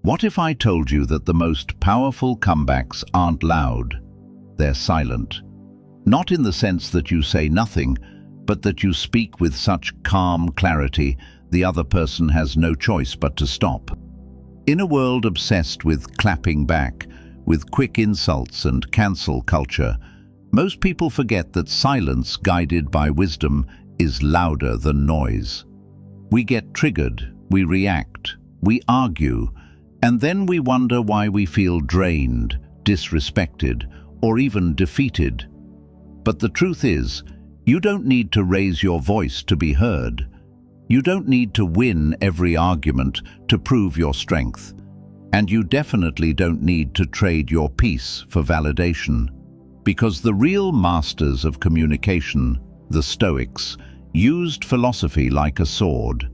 What if I told you that the most powerful comebacks aren't loud? They're silent. Not in the sense that you say nothing, but that you speak with such calm clarity the other person has no choice but to stop. In a world obsessed with clapping back, with quick insults and cancel culture, most people forget that silence guided by wisdom is louder than noise. We get triggered, we react, we argue, and then we wonder why we feel drained, disrespected, or even defeated. But the truth is, you don't need to raise your voice to be heard. You don't need to win every argument to prove your strength. And you definitely don't need to trade your peace for validation. Because the real masters of communication, the Stoics, used philosophy like a sword.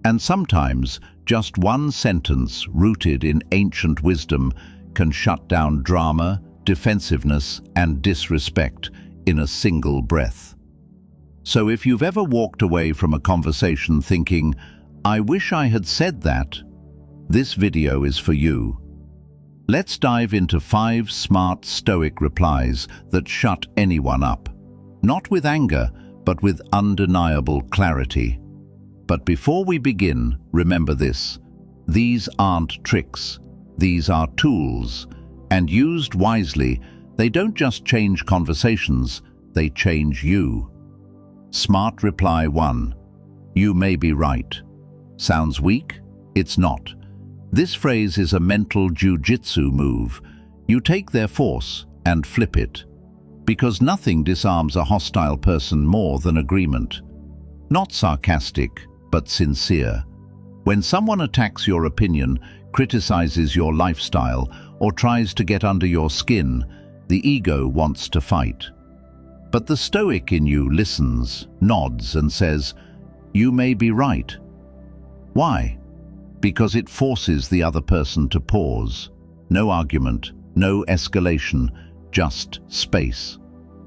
And sometimes just one sentence rooted in ancient wisdom can shut down drama, defensiveness, and disrespect in a single breath. So if you've ever walked away from a conversation thinking, "I wish I had said that," this video is for you. Let's dive into 5 smart Stoic replies that shut anyone up. Not with anger, but with undeniable clarity. But before we begin, remember this. These aren't tricks. These are tools. And used wisely, they don't just change conversations, they change you. Smart reply 1. You may be right. Sounds weak? It's not. This phrase is a mental jiu-jitsu move. You take their force and flip it. Because nothing disarms a hostile person more than agreement. Not sarcastic, but sincere. When someone attacks your opinion, criticizes your lifestyle, or tries to get under your skin, the ego wants to fight. But the Stoic in you listens, nods, and says, "You may be right." Why? Because it forces the other person to pause. No argument, no escalation, just space.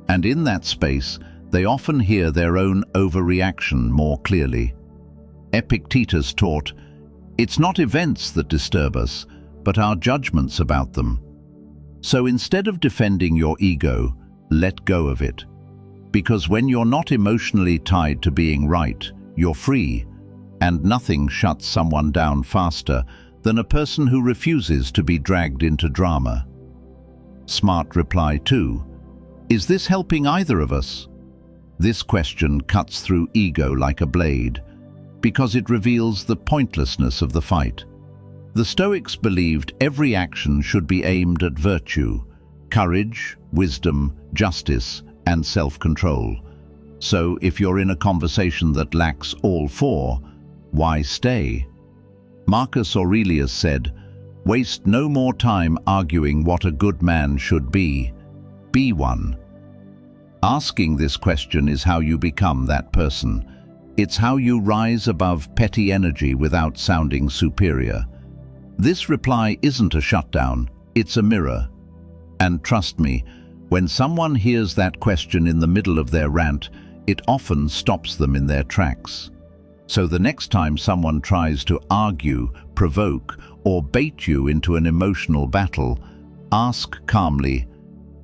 And in that space, they often hear their own overreaction more clearly. Epictetus taught, "It's not events that disturb us, but our judgments about them." So instead of defending your ego, let go of it. Because when you're not emotionally tied to being right, you're free, and nothing shuts someone down faster than a person who refuses to be dragged into drama. Smart reply 2. Is this helping either of us? This question cuts through ego like a blade, because it reveals the pointlessness of the fight. The Stoics believed every action should be aimed at virtue, courage, wisdom, justice, and self-control. So if you're in a conversation that lacks all 4, why stay? Marcus Aurelius said, "Waste no more time arguing what a good man should be. Be one." Asking this question is how you become that person. It's how you rise above petty energy without sounding superior. This reply isn't a shutdown, it's a mirror. And trust me, when someone hears that question in the middle of their rant, it often stops them in their tracks. So the next time someone tries to argue, provoke, or bait you into an emotional battle, ask calmly,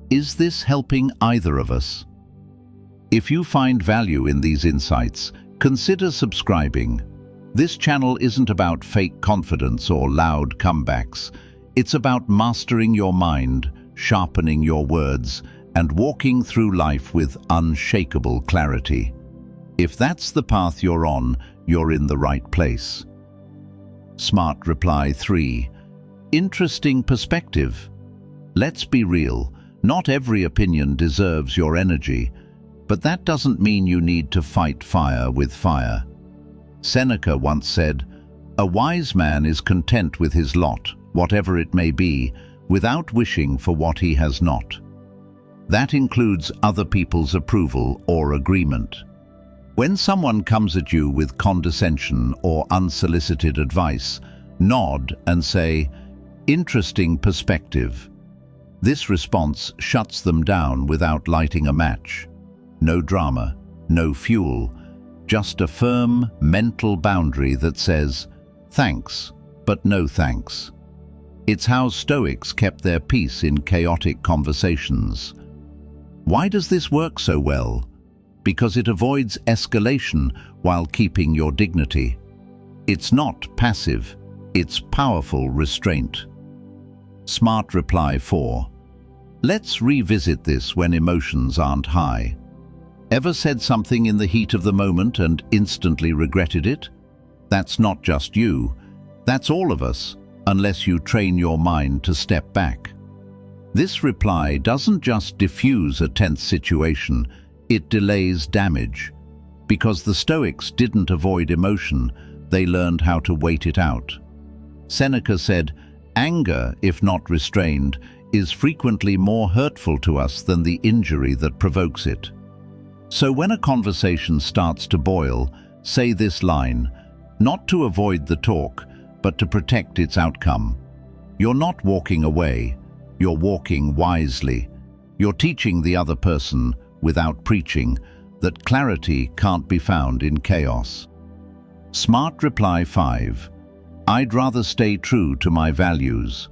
"Is this helping either of us?" If you find value in these insights, consider subscribing. This channel isn't about fake confidence or loud comebacks. It's about mastering your mind, sharpening your words, and walking through life with unshakable clarity. If that's the path you're on, you're in the right place. Smart reply 3. Interesting perspective. Let's be real, not every opinion deserves your energy, but that doesn't mean you need to fight fire with fire. Seneca once said, "A wise man is content with his lot, whatever it may be, without wishing for what he has not." That includes other people's approval or agreement. When someone comes at you with condescension or unsolicited advice, nod and say, "Interesting perspective." This response shuts them down without lighting a match. No drama, no fuel, just a firm mental boundary that says, "Thanks, but no thanks." It's how Stoics kept their peace in chaotic conversations. Why does this work so well? Because it avoids escalation while keeping your dignity. It's not passive, it's powerful restraint. Smart reply 4. Let's revisit this when emotions aren't high. Ever said something in the heat of the moment and instantly regretted it? That's not just you. That's all of us, unless you train your mind to step back. This reply doesn't just diffuse a tense situation, it delays damage. Because the Stoics didn't avoid emotion, they learned how to wait it out. Seneca said, "Anger, if not restrained, is frequently more hurtful to us than the injury that provokes it." So when a conversation starts to boil, say this line, not to avoid the talk, but to protect its outcome. You're not walking away, you're walking wisely. You're teaching the other person, without preaching, that clarity can't be found in chaos. Smart reply 5. I'd rather stay true to my values.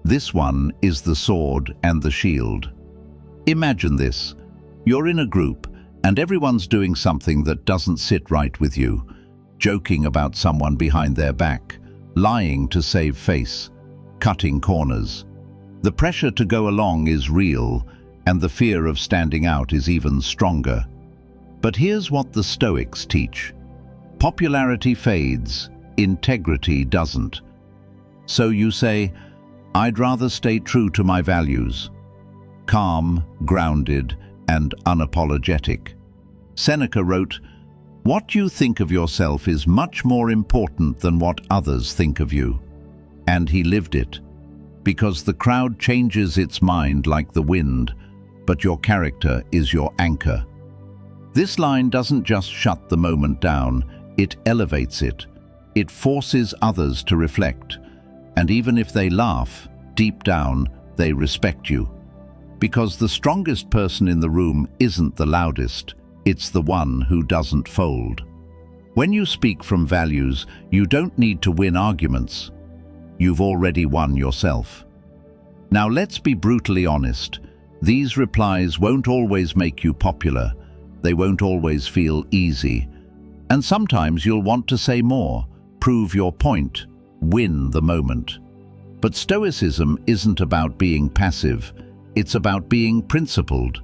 This one is the sword and the shield. Imagine this. You're in a group and everyone's doing something that doesn't sit right with you, joking about someone behind their back, lying to save face, cutting corners. The pressure to go along is real, and the fear of standing out is even stronger. But here's what the Stoics teach. Popularity fades, integrity doesn't. So you say, I'd rather stay true to my values. Calm, grounded, and unapologetic. Seneca wrote, "What you think of yourself is much more important than what others think of you." And he lived it. Because the crowd changes its mind like the wind, but your character is your anchor. This line doesn't just shut the moment down, it elevates it. It forces others to reflect. And even if they laugh, deep down, they respect you. Because the strongest person in the room isn't the loudest, it's the one who doesn't fold. When you speak from values, you don't need to win arguments. You've already won yourself. Now let's be brutally honest. These replies won't always make you popular. They won't always feel easy. And sometimes you'll want to say more, prove your point, win the moment. But Stoicism isn't about being passive. It's about being principled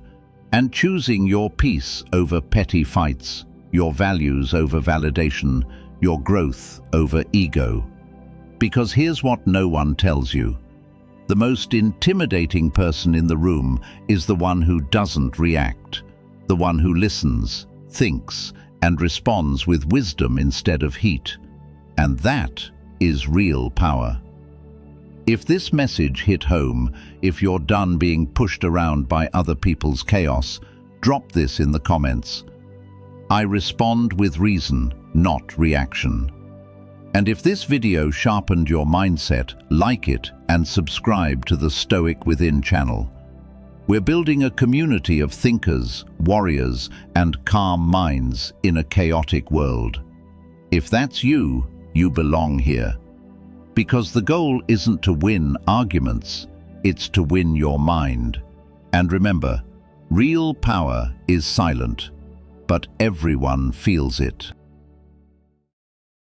and choosing your peace over petty fights, your values over validation, your growth over ego. Because here's what no one tells you. The most intimidating person in the room is the one who doesn't react, the one who listens, thinks, and responds with wisdom instead of heat. And that is real power. If this message hit home, if you're done being pushed around by other people's chaos, drop this in the comments. I respond with reason, not reaction. And if this video sharpened your mindset, like it and subscribe to the Stoic Within channel. We're building a community of thinkers, warriors, and calm minds in a chaotic world. If that's you, you belong here. Because the goal isn't to win arguments, it's to win your mind. And remember, real power is silent, but everyone feels it.